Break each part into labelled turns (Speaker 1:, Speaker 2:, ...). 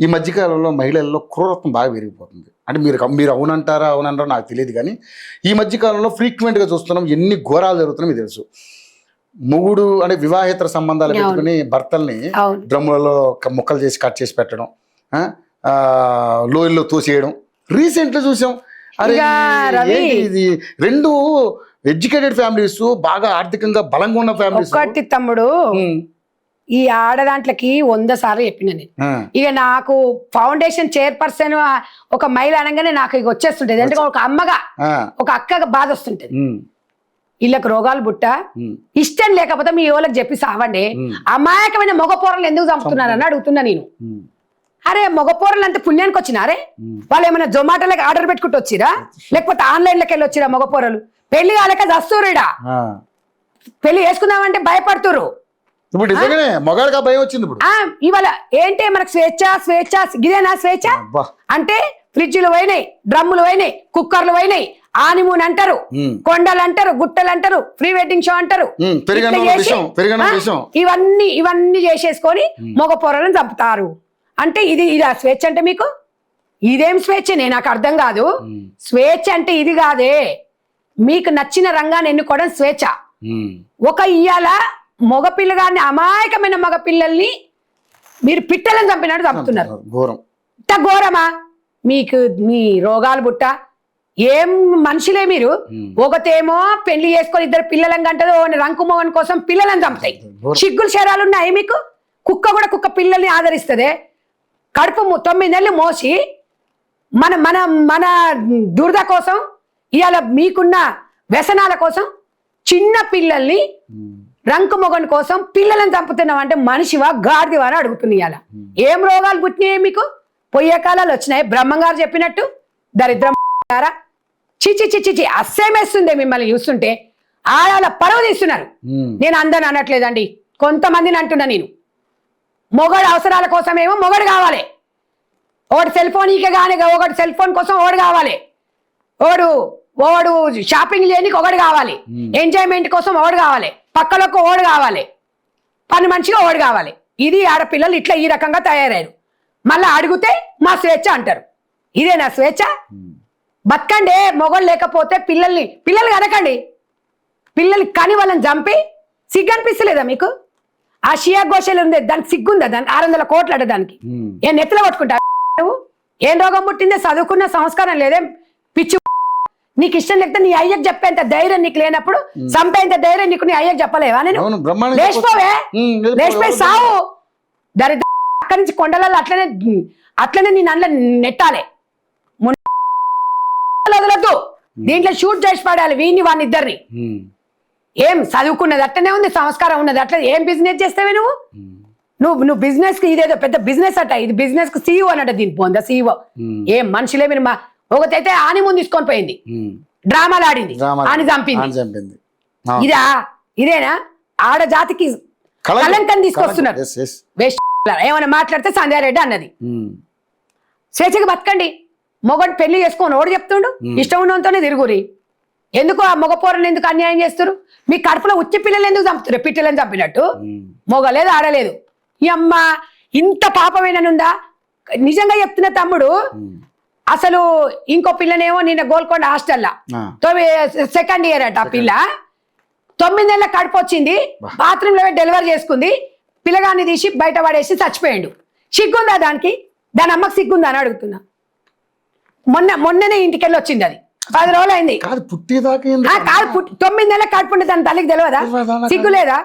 Speaker 1: ఈ మధ్యకాలంలో మహిళల్లో క్రూరత్వం బాగా పెరిగిపోతుంది. అంటే మీరు అవునంటారో నాకు తెలియదు, కానీ ఈ మధ్యకాలంలో ఫ్రీక్వెంట్గా చూస్తున్నాం, ఎన్ని ఘోరాలు జరుగుతున్నాయి మీకు తెలుసు. మొగుడు అంటే వివాహేతర సంబంధాలు పెట్టుకుని భర్తల్ని డ్రమ్ములలో ముక్కలు చేసి కట్ చేసి పెట్టడం, లోయల్లో తోసేయడం రీసెంట్గా చూసాం. అరే ఇది రెండు ఎడ్యుకేటెడ్ ఫ్యామిలీస్, బాగా ఆర్థికంగా బలంగా ఉన్న ఫ్యామిలీస్.
Speaker 2: ఒక్కటి తమ్ముడు, ఈ ఆడదాంట్లకి 100 సార్లు చెప్పిన నేను. ఇక నాకు ఫౌండేషన్ చైర్పర్సన్ ఒక మహిళ అనగానే నాకు ఇక వచ్చేస్తుంటది. అంటే ఒక అమ్మగా ఒక అక్కగా బాధ వస్తుంటది. వీళ్ళకి రోగాలు బుట్ట, ఇష్టం లేకపోతే మీ ఎవరికి చెప్పి సావండి. అమాయకమైన మగ పోరలు ఎందుకు చంపుతున్నారని అడుగుతున్నా నేను. అరే మగ పోరలు అంత పుణ్యానికి వచ్చినారే? వాళ్ళు ఏమైనా జొమాటోలకి ఆర్డర్ పెట్టుకుంటూ వచ్చిరా, లేకపోతే ఆన్లైన్లోకి వెళ్ళి వచ్చిరా? మగ పోరలు పెళ్లి కాలేక చస్తురుడా, పెళ్లి చేసుకుందామంటే భయపడుతురు. ఇవాళ ఏంటి మనకు స్వేచ్ఛ ఇదేనా స్వేచ్ఛ? అంటే ఫ్రిడ్జ్లు పోయినాయి, డ్రమ్ములు పోయినాయి, కుక్కర్లు పోయినాయి, ఆనిమూన్ అంటారు, కొండలు అంటారు, గుట్టలు అంటారు, ప్రీ వెడ్డింగ్ షో అంటారు. ఇవన్నీ చేసేసుకొని మగ పొరలను చంపుతారు. అంటే ఇది స్వేచ్ఛ అంటే మీకు ఇదేం స్వేచ్ఛనే? నాకు అర్థం కాదు. స్వేచ్ఛ అంటే ఇది కాదే. మీకు నచ్చిన రంగాన్ని ఎన్నుకోవడం స్వేచ్ఛ. ఒక ఇయ్యాల మగపిల్లగాన్ని, అమాయకమైన మగ పిల్లల్ని మీరు పిట్టలను చంపినట్టు చంపుతున్నారు. ఇంత ఘోరమా? మీకు మీ రోగాలు బుట్ట ఏం మనుషులే మీరు? ఒకతేమో పెళ్లి చేసుకొని 2 పిల్లలను కంటది, రంకు మోహన్ కోసం పిల్లలను చంపుతాయి. సిగ్గులు శరాలు ఉన్నాయి మీకు? కుక్క కూడా కుక్క పిల్లల్ని ఆదరిస్తుంది. కడుపు 9 నెలలు మోసి మన మన మన దురద కోసం, ఇవాళ మీకున్న వ్యసనాల కోసం చిన్న పిల్లల్ని రంకు మొగన్ కోసం పిల్లలను చంపుతున్నావు అంటే మనిషివా గాడిదివా అని అడుగుతుంది. ఇవాళ ఏం రోగాలు పుట్టినాయి మీకు? పొయ్యే కాలాలు వచ్చినాయి బ్రహ్మంగారు చెప్పినట్టు. దరిద్రం చిచి చిచి అస్సేమేస్తుంది మిమ్మల్ని చూస్తుంటే. ఆడాల పరువు తీస్తున్నారు. నేను అందరిని అనట్లేదండి, కొంతమందిని అంటున్నా నేను. మొగడు అవసరాల కోసమేమో మొగడు కావాలి, ఒకటి సెల్ ఫోన్ కానీ ఒకటి సెల్ ఫోన్ కోసం ఒకటి కావాలి, ఓడు షాపింగ్ చేయడానికి ఒకటి కావాలి, ఎంజాయ్మెంట్ కోసం ఒకటి కావాలి, పక్కలకు ఓడి కావాలి, పని మనిషిగా ఓడి కావాలి. ఇది ఆడపిల్లలు ఇట్లా ఈ రకంగా తయారయ్యారు. మళ్ళీ అడిగితే మా స్వేచ్ఛ అంటారు. ఇదేనా స్వేచ్ఛ? బతకండి. మొగలు లేకపోతే పిల్లలు కనకండి. పిల్లలు కానీ వాళ్ళని చంపి సిగ్గు అనిపిస్తలేదా మీకు? ఆ షియా గోషలు ఉంది, దానికి సిగ్గుందా? దానికి 600 కోట్లు అడ్డ దానికి ఏం నెత్తలో పట్టుకుంటా నువ్వు? ఏం రోగం పుట్టిందే? చదువుకున్న సంస్కారం లేదే? పిచ్చి. నీకు ఇష్టం లేకపోతే నీ అయ్యకు చెప్పేంత ధైర్యం నీకు లేనప్పుడు చంపేంత ధైర్యం నీకు నీ అయ్యకు చెప్పలేవా? నేను లేచిపోయి సావు. దరిద్ర అక్కడి నుంచి కొండలలో అట్లనే నీ నల్ల నెట్టాలి. వదలద్దు, దీంట్లో షూట్ చేసి పడాలి వీడిని వాడినిద్దరిని. ఏం చదువుకున్నది అట్లనే ఉంది, సంస్కారం ఉన్నది అట్లా. ఏం బిజినెస్ చేస్తావే నువ్వు బిజినెస్ కి ఇదేదో పెద్ద బిజినెస్ అట. ఇది బిజినెస్ కు సీఈఓ అన్నట్టు. దీని పోందా సీఈఓ? ఏం మనుషులే మీరు. ఒకటైతే ఆని ముందు తీసుకొని పోయింది, డ్రామాలు ఆడింది, ఆని చంపింది. ఇదేనా ఆడజాతికి కలంకం తీసుకొస్తున్నారు? ఏమైనా మాట్లాడితే సంధ్యారెడ్డి అన్నది. స్వేచ్ఛగా బతకండి. మొగడు పెళ్లి చేసుకొని ఓడి చెప్తుండు, ఇష్టం ఉన్నతోనే తిరుగురి. ఎందుకు ఆ మగ పోరని ఎందుకు అన్యాయం చేస్తారు? మీ కడుపులో ఉచ్చి పిల్లలు ఎందుకు చంపుతారు? పిట్టలను చంపినట్టు. మొగలేదు ఆడలేదు. ఈ అమ్మ ఇంత పాపమేననుందా? నిజంగా చెప్తున్న తమ్ముడు. అసలు ఇంకో పిల్లనేమో నిన్న గోల్కొండ హాస్టల్లా 2nd ఇయర్ అట. ఆ పిల్ల 9 నెలల కడుపు వచ్చింది, బాత్రూమ్ లో డెలివరీ చేసుకుంది, పిల్లగాన్ని తీసి బయట పడేసి చచ్చిపోయాడు. సిగ్గుందా దానికి? దాని అమ్మకి సిగ్గుందా అని అడుగుతున్నా. మొన్ననే ఇంటికెళ్ళి వచ్చింది, అది 10 రోజులు అయింది.
Speaker 1: కాదు
Speaker 2: 9 నెలల కడుపుండే దాని తల్లికి తెలియదా? సిగ్గు లేదా?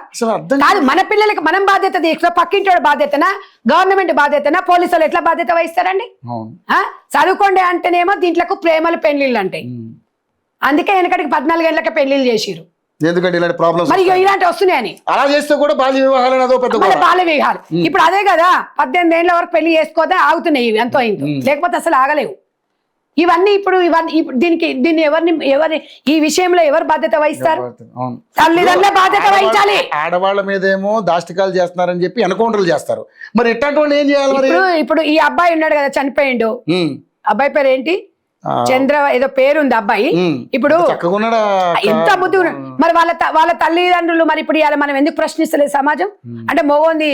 Speaker 2: కాదు, మన పిల్లలకి మనం బాధ్యత తీసుకో. పక్కింటి బాధ్యతనా, గవర్నమెంట్ బాధ్యతనా, పోలీసులు ఎట్లా బాధ్యత వహిస్తారండి? చదువుకోండి అంటేనేమో దీంట్లకు ప్రేమలు పెళ్లిళ్ళు అంటాయి. అందుకే వెనకటికి 14 ఏళ్ళకే పెళ్లిళ్ళు చేసిరు.
Speaker 1: ఎందుకంటే ఇలాంటి ప్రాబ్లమ్స్
Speaker 2: మరి ఇలాంటి వస్తున్నాయని.
Speaker 1: అలా చేస్తే కూడా బాల్య వివాహాలు.
Speaker 2: బాల్య వివాహాలు ఇప్పుడు అదే కదా. 18 ఏళ్ల వరకు పెళ్లి చేసుకోదా ఆగుతున్నాయి. ఇవి ఎంతో అయింది, లేకపోతే అసలు ఆగలేవు ఇవన్నీ. దీన్ని ఎవరిని ఈ విషయంలో ఎవరు బాధ్యత వహిస్తారు? తల్లిదండ్రుల బాధ్యత వహించాలి.
Speaker 1: ఆడవాళ్ళ మీదేమో దాష్టికాలు చేస్తున్నారని చెప్పి ఎన్కౌంటర్లు చేస్తారు. మరి ఎట్లాంటి వాళ్ళు ఏం చేయాలి?
Speaker 2: ఇప్పుడు ఈ అబ్బాయి ఉన్నాడు కదా, చనిపోయిండు. అబ్బాయి పేరు ఏంటి? చంద్ర ఏదో పేరుంది అబ్బాయి. ఇప్పుడు
Speaker 1: చక్కగా ఉన్నాడా
Speaker 2: ఎంత బుద్ధి మరి వాళ్ళ తల్లిదండ్రులు మరి ఇప్పుడు ఇవాళ మనం ఎందుకు ప్రశ్నిస్తలేదు సమాజం? అంటే మగోంది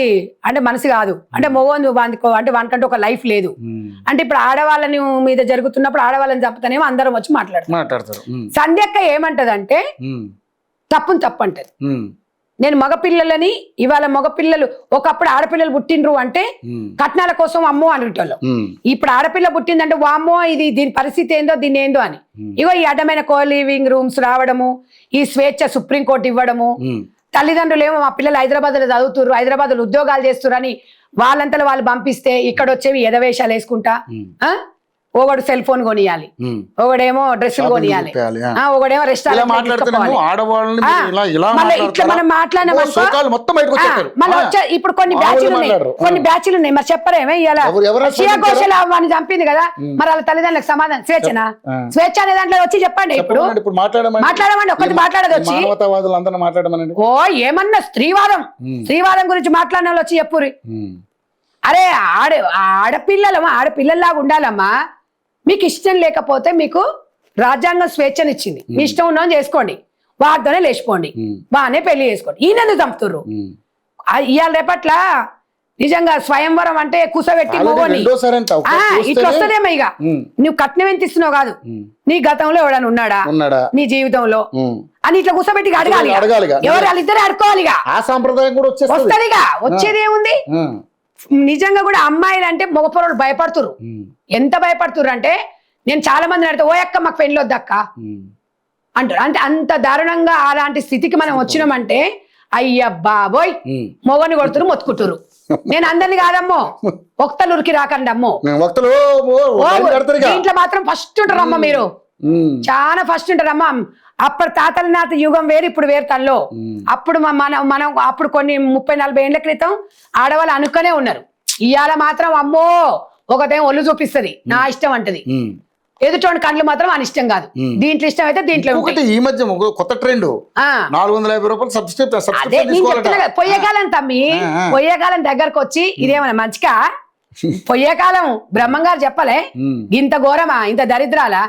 Speaker 2: అంటే మనసు కాదు, అంటే మగోంది అంటే వానికంటే ఒక లైఫ్ లేదు అంటే ఇప్పుడు ఆడవాళ్ళని మీద జరుగుతున్నప్పుడు ఆడవాళ్ళని చంపుతానేమో అందరం వచ్చి మాట్లాడతారు. సంధ్యక్క ఏమంటదంటే తప్పుని తప్పు అంటది. నేను మగపిల్లలని ఇవాళ మగపిల్లలు ఒకప్పుడు ఆడపిల్లలు పుట్టిండ్రు అంటే కట్నాల కోసం అమ్మో అనేటోళ్ళు. ఇప్పుడు ఆడపిల్ల పుట్టిందంటే వామ్మో ఇది దీని పరిస్థితి ఏందో దీని ఏందో అని. ఇగో ఈ అడ్డమైన కో లివింగ్ రూమ్స్ రావడము, ఈ స్వేచ్ఛ సుప్రీంకోర్టు ఇవ్వడము, తల్లిదండ్రులు ఏమో మా పిల్లలు హైదరాబాద్ లో చదువుతున్నారు, హైదరాబాద్ లో ఉద్యోగాలు చేస్తున్నారు అని వాళ్ళంతలో వాళ్ళు పంపిస్తే ఇక్కడ వచ్చేవి ఎదవేషాలు వేసుకుంటా ఒకడు సెల్ ఫోన్ కొనియాలి, ఒకడేమో డ్రెస్సులు కొనియాలి, ఒకడేమో రెస్టారెంట్ మనం మాట్లాడినామనుకో ఇప్పుడు కొన్ని బ్యాచ్లు ఉన్నాయి మరి చెప్పరేమే శ్రేయాఘోషల్ అని చంపింది కదా మరి వాళ్ళ తల్లిదండ్రులకు సమాధానం స్వేచ్ఛ అనే దాంట్లో వచ్చి చెప్పండి. ఇప్పుడు మాట్లాడమండి ఒకటి మాట్లాడదు వచ్చి ఓ ఏమన్నా స్త్రీవాదం గురించి మాట్లాడిన వాళ్ళు వచ్చి చెప్పురి. అరే ఆడపిల్లలాగా ఉండాలమ్మా. మీకు ఇష్టం లేకపోతే మీకు రాజ్యాంగం స్వేచ్ఛనిచ్చింది, మీ ఇష్టం ఉన్నదని చేసుకోండి, వాటితోనే లేచిపోండి, బాగానే పెళ్లి చేసుకోండి. ఈయనెందుకు చంపుతుర్రు? ఇవాళ రేపట్ల నిజంగా స్వయంవరం అంటే కూసబెట్టి మగోని ఇట్లా వస్తుందేమో. ఇక నువ్వు కట్నం ఎంత ఇస్తున్నావు కాదు, నీ గతంలో ఎవడన్నా ఉన్నాడా నీ జీవితంలో అని ఇట్లా కూసబెట్టి అడగాలి. ఎవరు వాళ్ళిద్దరే అడుకోవాలి. వస్తుందిగా, వచ్చేదేముంది? నిజంగా కూడా అమ్మాయిలు అంటే మగపొరలు భయపడుతురు. ఎంత భయపడుతురు అంటే నేను చాలా మందిని అడిగితే ఓ అక్క మాకు పెళ్లి వద్దక్క అంటారు. అంటే అంత దారుణంగా అలాంటి స్థితికి మనం వచ్చినామంటే అయ్య బాబోయ్ మొగని కొడుతురు మొత్తుకుంటురు. నేను అందరిని కాదమ్మో, ఒక్తలు ఉరికి రాకండి అమ్మో, దీంట్లో మాత్రం ఫస్ట్ ఉంటారమ్మా మీరు, చాలా ఫస్ట్ ఉంటారమ్మా. అప్పుడు తాతల నాత యుగం వేరు, ఇప్పుడు వేరు తనలో. అప్పుడు మనం అప్పుడు కొన్ని 30-40 ఏళ్ల క్రితం ఆడవాళ్ళు అనుకునే ఉన్నారు. ఇవాళ మాత్రం అమ్మో ఒకటేం ఒళ్ళు చూపిస్తుంది, నా ఇష్టం అంటది, ఎదుటోని కళ్ళు మాత్రం అని ఇష్టం కాదు. దీంట్లో ఇష్టం అయితే దీంట్లో.
Speaker 1: ఈ మధ్య కొత్త ట్రెండ్ 450 రూపాయలు
Speaker 2: పొయ్యకాలం తమ్మి, పొయ్యకాలం దగ్గరకు వచ్చి ఇదేమన్నా మంచిగా పొయ్యకాలం బ్రహ్మంగారు చెప్పలే ఇంత ఘోరమా ఇంత దరిద్రాలా?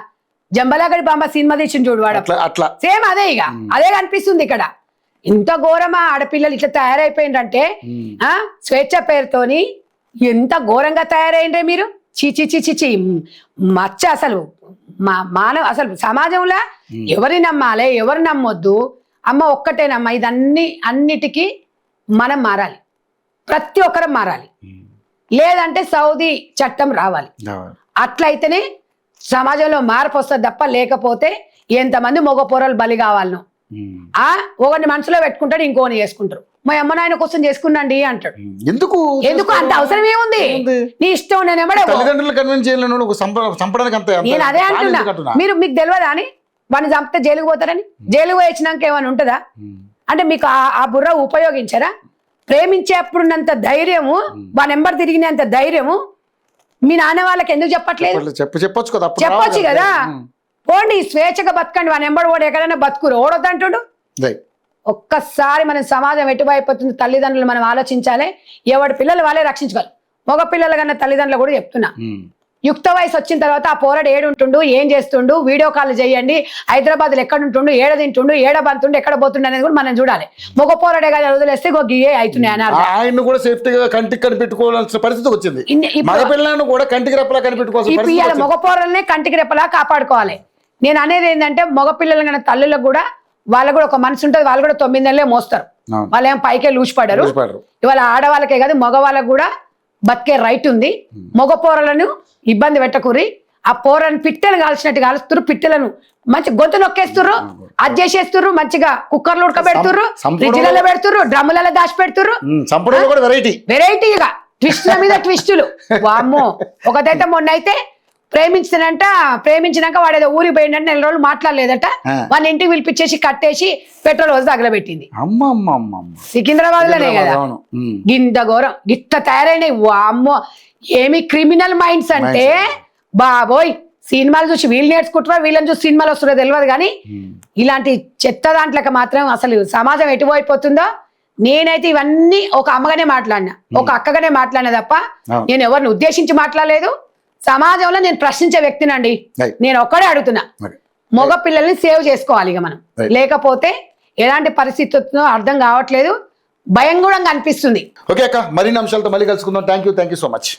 Speaker 2: జంబలగడి బాంబ సినిమా తీసిన చూడు వాడు అట్లా సేమ్ అదే. ఇక అదే కనిపిస్తుంది ఇక్కడ. ఇంత ఘోరమా ఆడపిల్లలు ఇట్లా తయారైపోయిందంటే స్వేచ్ఛ పేరుతోని ఎంత ఘోరంగా తయారైండ్రే మీరు. చీచి మచ్చ అసలు మానవ అసలు సమాజంలో ఎవరిని నమ్మాలి ఎవరు నమ్మొద్దు. అమ్మ ఒక్కటేనమ్మా, అన్నిటికీ మనం మారాలి, ప్రతి ఒక్కరం మారాలి. లేదంటే సౌదీ చట్టం రావాలి, అట్లయితేనే సమాజంలో మార్పు వస్తుంది తప్ప లేకపోతే ఎంతమంది మగ పొరలు బలి కావాలను. ఒకరిని మనసులో పెట్టుకుంటాడు, ఇంకోని చేసుకుంటారు. మా అమ్మ నాయన కోసం చేసుకున్నాండి అంటాడు. ఎందుకు అంత అవసరం ఏముంది? నీ ఇష్టం. నేను అదే అంటున్నా. మీకు తెలియదా అని వాడిని చంపితే జైలుకు పోతారని? జైలుకు వచ్చినాక ఏమైనా ఉంటుందా? అంటే మీకు ఆ బుర్ర ఉపయోగించారా? ప్రేమించేప్పుడున్నంత ధైర్యము, వాని ఎంబర్ తిరిగినంత ధైర్యము మీ నాన్న వాళ్ళకి ఎందుకు చెప్పట్లేదు? చెప్పొచ్చు కదా. పోండి స్వేచ్ఛగా బతకండి, వాని ఎంబడి ఓడి ఎక్కడైనా బతుకురు, ఓడొద్దంటుడు. ఒక్కసారి మన సమాజం ఎటువైపోతుంది తల్లిదండ్రులు మనం ఆలోచించాలి. ఎవడి పిల్లలు వాళ్ళే రక్షించుకోవాలి. మగ పిల్లలు కన్నా తల్లిదండ్రులు కూడా చెప్తున్నా, యుక్త వయసు వచ్చిన తర్వాత ఆ పోరాడు ఏడుంటుండు, ఏం చేస్తుండు, వీడియో కాల్ చేయండి, హైదరాబాద్ లో ఎక్కడ ఉంటుండు, ఏడ తింటుండు, ఏడ బంతుండు, ఎక్కడ పోతుండు అనేది కూడా మనం చూడాలి. మగ పోరాడే కదా వదిలేస్తే గియే అవుతున్నాయి అని
Speaker 1: ఆయన కూడా సేఫ్టీగా కంటికి కనిపెట్టుకోవాల్సిన పరిస్థితి వచ్చింది. కూడా కంటికి రెప్పలా కనిపెట్టుకోవాలి.
Speaker 2: మగ పోరాలనే కంటికి రెప్పలా కాపాడుకోవాలి. నేను అనేది ఏంటంటే మగ పిల్లలు కన్నా తల్లులకు కూడా వాళ్ళకు కూడా ఒక మనసు ఉంటుంది. వాళ్ళు కూడా 9 నెలలే మోస్తారు, వాళ్ళు ఏం పైకే లూచిపడరు. ఇవాళ ఆడవాళ్ళకే కాదు మగవాళ్ళకు కూడా బతికే రైట్ ఉంది. మగ పోరలను ఇబ్బంది పెట్టకూరి. ఆ పోరను పిట్టెలు కాల్చినట్టు కాలుస్తురు, పిట్టెలను మంచి గొంతు నొక్కేస్తుర్రు, అది చేసేస్తుర్రు, మంచిగా కుక్కర్లు ఉడకబెడుతుర్రు, ఫ్రిడ్జ్లలో పెడుతుర్రు, డ్రమ్ములలో దాచి పెడుతుర్రు. వెరైటీగా ట్విస్టుల మీద ట్విస్టులు. వామ్మో, ఒకటైతే మొన్న అయితే ప్రేమించినాక వాడేదో ఊరికి పోయిందంటే 4 రోజులు మాట్లాడలేదట. వాళ్ళ ఇంటికి పిలిపించేసి కట్టేసి పెట్రోల్ వచ్చి తగలబెట్టింది. సికింద్రాబాద్ లోనే కదా. గింత ఘోరం గిట్ట తయారైనాయి. వామ్మో, ఏమి క్రిమినల్ మైండ్స్ అంటే బాబోయ్. సినిమాలు చూసి వీళ్ళు నేర్చుకుంటారా, వీళ్ళని చూసి సినిమాలు వస్తుందో తెలియదు కానీ ఇలాంటి చెత్త దాంట్లోకి మాత్రం అసలు సమాజం ఎటువైపోతుందో. నేనైతే ఇవన్నీ ఒక అమ్మగానే మాట్లాడినా, ఒక అక్కగానే మాట్లాడినా తప్ప నేను ఎవరిని ఉద్దేశించి మాట్లాడలేదు. సమాజంలో నేను ప్రశ్నించే వ్యక్తినండి.
Speaker 1: Right.
Speaker 2: నేను ఒక్కడే అడుగుతున్నా,
Speaker 1: Okay.
Speaker 2: మగ పిల్లల్ని సేవ్ చేసుకోవాలి ఇక మనం.
Speaker 1: Right.
Speaker 2: లేకపోతే ఎలాంటి పరిస్థితుల్లో అర్థం కావట్లేదు, భయం కూడా అనిపిస్తుంది.
Speaker 1: ఓకే అక్క, మరిన్ని అంశాలతో మళ్ళీ కలుసుకుందాం. Thank you so much.